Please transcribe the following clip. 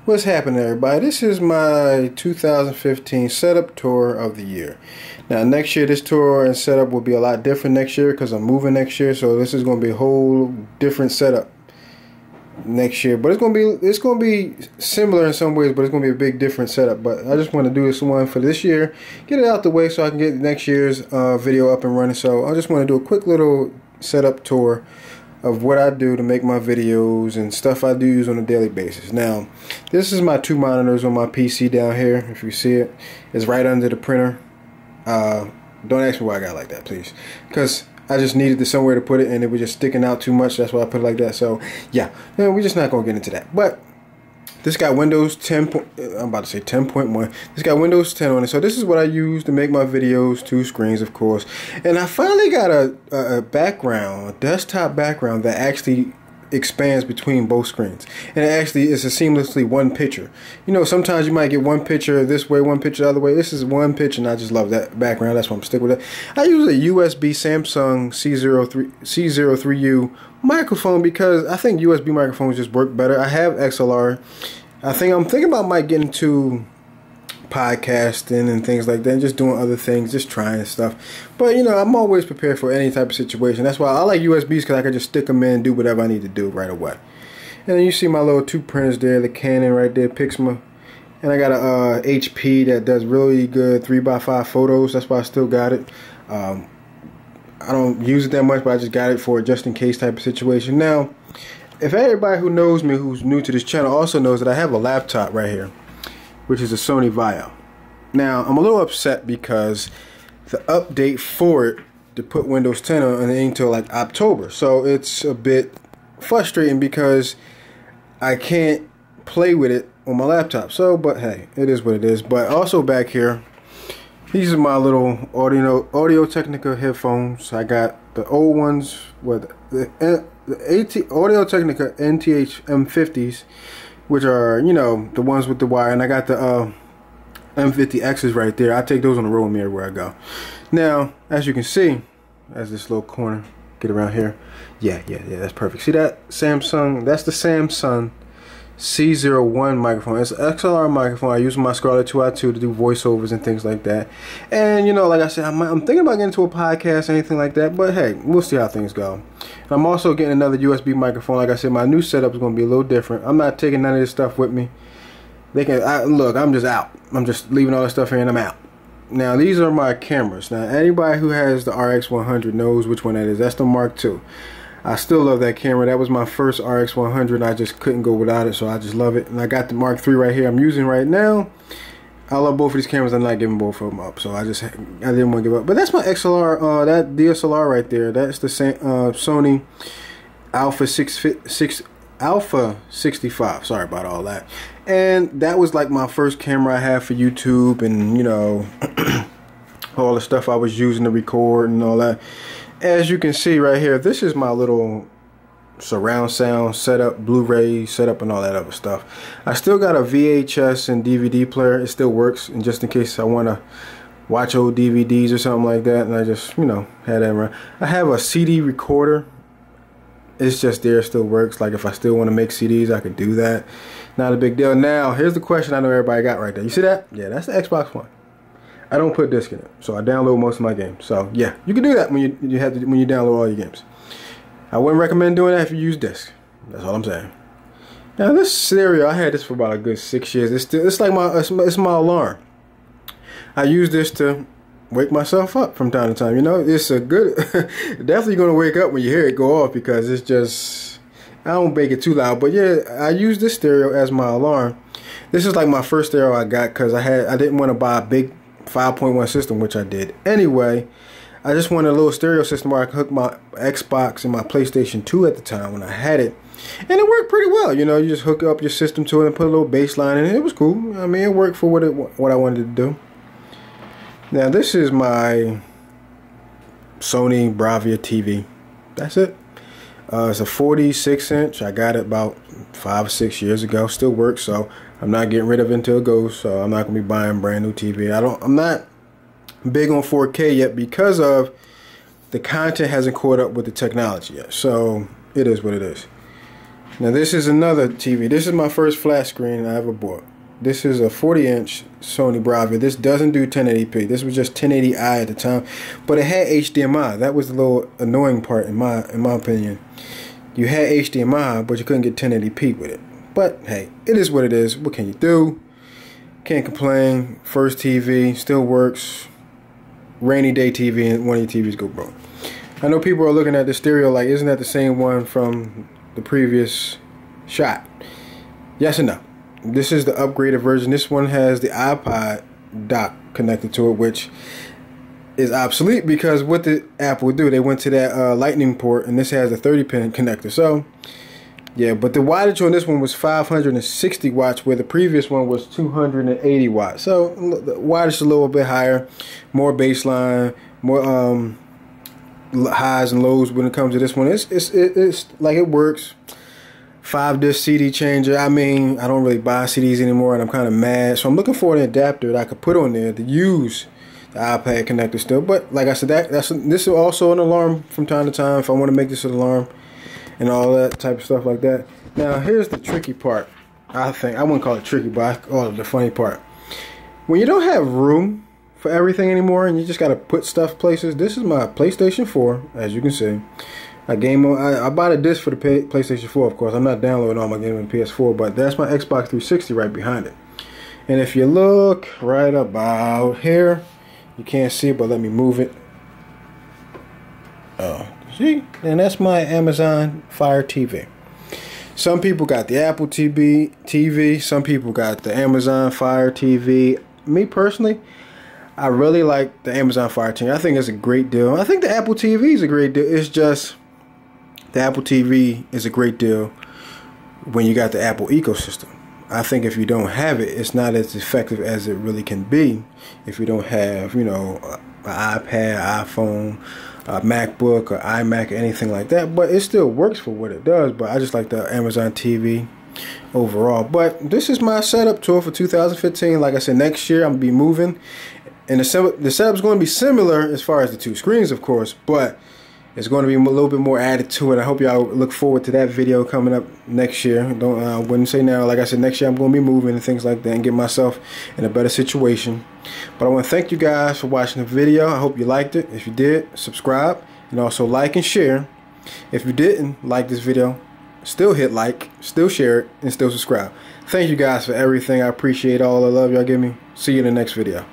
What's happening, everybody? This is my 2015 setup tour of the year. Now, next year, this tour and setup will be a lot different next year because I'm moving next year. So this is going to be a whole different setup next year. But it's going to be similar in some ways, but it's going to be a big different setup. But I just want to do this one for this year, get it out the way so I can get next year's video up and running. So I just want to do a quick little setup tour of what I do to make my videos and stuff I do use on a daily basis. Now, this is my two monitors on my PC down here. If you see it, it's right under the printer. Don't ask me why I got it like that, please, because I just needed somewhere to put it and it was just sticking out too much. That's why I put it like that. So yeah, we're just not gonna get into that. But this got Windows 10. I'm about to say 10.1. This got Windows 10 on it. So this is what I use to make my videos. Two screens, of course. And I finally got a background, a desktop background that actually expands between both screens. And it actually is a seamlessly one picture. You know, sometimes you might get one picture this way, one picture the other way. This is one picture, and I just love that background. That's why I'm sticking with it. I use a USB Samsung C03U microphone because I think USB microphones just work better. I have XLR. I'm thinking about might getting into podcasting and things like that, just doing other things, just trying stuff. But you know, I'm always prepared for any type of situation. That's why I like USBs, because I can just stick them in and do whatever I need to do right away. And then you see my little two printers there, the Canon right there, Pixma, and I got a HP that does really good 3x5 photos. That's why I still got it. I don't use it that much, but I just got it for a just in case type of situation. Now, if everybody who knows me, who's new to this channel, also knows that I have a laptop right here, which is a Sony Vaio. Now, I'm a little upset because the update for it to put Windows 10 on ain't until like October. So it's a bit frustrating because I can't play with it on my laptop. So, but hey, it is what it is. But also back here, these are my little Audio Technica headphones. I got the old ones with the Audio Technica NTH M50s, which are, you know, the ones with the wire, and I got the M50Xs right there. I take those on the road with me everywhere I go. Now, as you can see, as this little corner, get around here. Yeah, that's perfect. See that Samsung? That's the Samsung C01 microphone. It's an XLR microphone. I use my Scarlett 2i2 to do voiceovers and things like that. And you know, like I said, I'm thinking about getting into a podcast or anything like that. But hey, we'll see how things go. I'm also getting another USB microphone. Like I said, my new setup is going to be a little different. I'm not taking none of this stuff with me. Look, I'm just out. I'm just leaving all this stuff here and I'm out. Now, these are my cameras. Now, anybody who has the RX100 knows which one that is. That's the Mark II. I still love that camera. That was my first RX100. I just couldn't go without it, so I just love it. And I got the Mark III right here I'm using right now. I love both of these cameras. I'm not giving both of them up, so I didn't want to give up. But that's my XLR, that DSLR right there. That's the Sony Alpha 65. Sorry about all that. And that was like my first camera I had for YouTube, and you know, all the stuff I was using to record and all that. As you can see right here, this is my little surround sound setup, Blu-ray setup, and all that other stuff. I still got a VHS and DVD player. It still works, and just in case I want to watch old DVDs or something like that, and I just, you know, had that around. I have a CD recorder. It's just there, it still works. Like if I still want to make CDs, I could do that. Not a big deal. Now, here's the question I know everybody got right there. You see that? Yeah, that's the Xbox One. I don't put disc in it, so I download most of my games. So yeah, you can do that when you download all your games. I wouldn't recommend doing that if you use disc. That's all I'm saying. Now this stereo, I had this for about a good 6 years. It's like it's my alarm. I use this to wake myself up from time to time. You know, it's a good. Definitely gonna wake up when you hear it go off, because it's just, I don't make it too loud. But yeah, I use this stereo as my alarm. This is like my first stereo I got because I didn't want to buy a big 5.1 system, which I did anyway. I just wanted a little stereo system where I could hook my Xbox and my PlayStation 2 at the time when I had it, and it worked pretty well. You know, you just hook up your system to it and put a little bass line in it. It was cool. I mean, it worked for what I wanted to do. Now this is my Sony Bravia TV. That's it. It's a 46-inch. I got it about 5 or 6 years ago. Still works, so I'm not getting rid of it until it goes. So I'm not gonna be buying brand new TV. I'm not big on 4K yet because of the content hasn't caught up with the technology yet. So it is what it is. Now this is another TV. This is my first flat screen I ever bought. This is a 40-inch Sony Bravia. This doesn't do 1080p. This was just 1080i at the time, but it had HDMI. That was the little annoying part in my opinion. You had HDMI, but you couldn't get 1080p with it. But hey, it is what it is. What can you do? Can't complain. First TV, still works. Rainy day TV, and one of your TVs go broke. I know people are looking at the stereo like, isn't that the same one from the previous shot? Yes and no. This is the upgraded version. This one has the iPod dock connected to it, which is obsolete because what did Apple do? They went to that lightning port, and this has a 30-pin connector. So yeah, but the wattage on this one was 560 watts, where the previous one was 280 watts. So the wattage is a little bit higher, more baseline, more highs and lows when it comes to this one. It's like it works. 5-disc CD changer. I mean, I don't really buy CDs anymore, and I'm kind of mad. So I'm looking for an adapter that I could put on there to use the iPad connector still. But like I said, this is also an alarm from time to time if I want to make this an alarm and all that type of stuff like that. Now here's the tricky part. I wouldn't call it tricky, but I call it the funny part. When you don't have room for everything anymore and you just got to put stuff places. This is my PlayStation 4, as you can see. I bought a disc for the PlayStation 4, of course. I'm not downloading all my games on PS4, but that's my Xbox 360 right behind it. And if you look right about here, you can't see it, but let me move it. Oh, see? And that's my Amazon Fire TV. Some people got the Apple TV. Some people got the Amazon Fire TV. Me personally, I really like the Amazon Fire TV. I think it's a great deal. I think the Apple TV is a great deal. It's just the Apple TV is a great deal when you got the Apple ecosystem. I think if you don't have it, it's not as effective as it really can be if you don't have, you know, an iPad, iPhone, a MacBook, or iMac, or anything like that. But it still works for what it does. But I just like the Amazon TV overall. But this is my setup tour for 2015. Like I said, next year I'm going to be moving. And the setup's going to be similar as far as the two screens, of course, but it's going to be a little bit more added to it. I hope y'all look forward to that video coming up next year. I wouldn't say now. Like I said, next year I'm going to be moving and things like that and get myself in a better situation. But I want to thank you guys for watching the video. I hope you liked it. If you did, subscribe and also like and share. If you didn't like this video, still hit like, still share it, and still subscribe. Thank you guys for everything. I appreciate all the love y'all give me. See you in the next video.